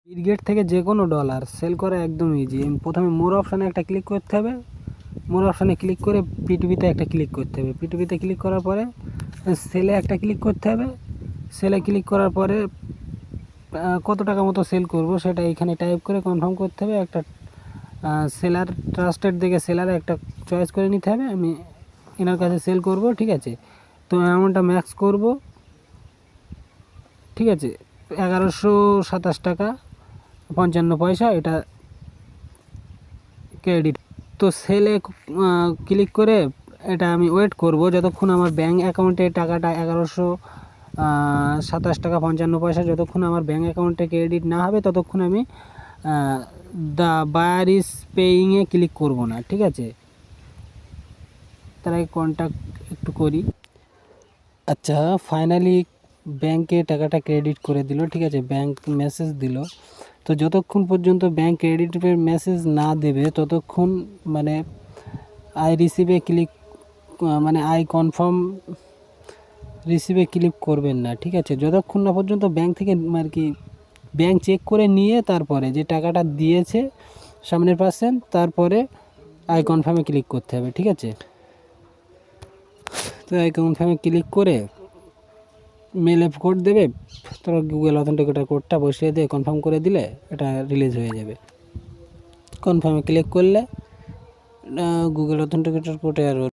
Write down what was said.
Bitget থেকে যে কোনো ডলার সেল করা একদম ইজি। প্রথমে মোর অপশানে একটা ক্লিক করতে হবে। মোর অপশানে ক্লিক করে পিটুপিতে একটা ক্লিক করতে হবে। পিটুপিতে ক্লিক করার পরে সেলে একটা ক্লিক করতে হবে। সেলে ক্লিক করার পরে কত টাকা মতো সেল করব সেটা এখানে টাইপ করে কনফার্ম করতে হবে। একটা সেলার ট্রাস্টেড দেখে সেলারে একটা চয়েস করে নিতে হবে। আমি এনার কাছে সেল করব, ঠিক আছে। তো অ্যামাউন্টটা ম্যাক্স করব, ঠিক আছে। 1127 টাকা 55 পয়সা এটা ক্রেডিট। তো সেলে ক্লিক করে এটা আমি ওয়েট করব যতক্ষণ আমার ব্যাঙ্ক অ্যাকাউন্টে টাকাটা 1127 টাকা 55 পয়সা যতক্ষণ আমার ব্যাঙ্ক অ্যাকাউন্টে ক্রেডিট না হবে ততক্ষণ আমি দ্য বায়ার ইজ পেইংয়ে ক্লিক করব না, ঠিক আছে। তার আগে কন্ট্যাক্ট একটু করি। আচ্ছা, ফাইনালি ব্যাংকে টাকাটা ক্রেডিট করে দিল, ঠিক আছে। ব্যাংক মেসেজ দিল। তো যতক্ষণ পর্যন্ত ব্যাংক ক্রেডিটের মেসেজ না দেবে ততক্ষণ মানে আই রিসিভে ক্লিক আই কনফার্ম রিসিভে ক্লিক করবেন না, ঠিক আছে। যতক্ষণ না পর্যন্ত ব্যাংক থেকে ব্যাংক চেক করে নিয়ে তারপরে যে টাকাটা দিয়েছে সামনের পার্সেন্ট তারপরে আই কনফার্মে ক্লিক করতে হবে, ঠিক আছে। তো আই কনফার্মে ক্লিক করে মেলে কোড দেবে, তোরা গুগল অথেন্টিকেটর কোডটা বসিয়ে দিয়ে কনফার্ম করে দিলে এটা রিলিজ হয়ে যাবে। কনফার্মে ক্লিক করলে গুগল অথেন্টিকেটর কোডে আর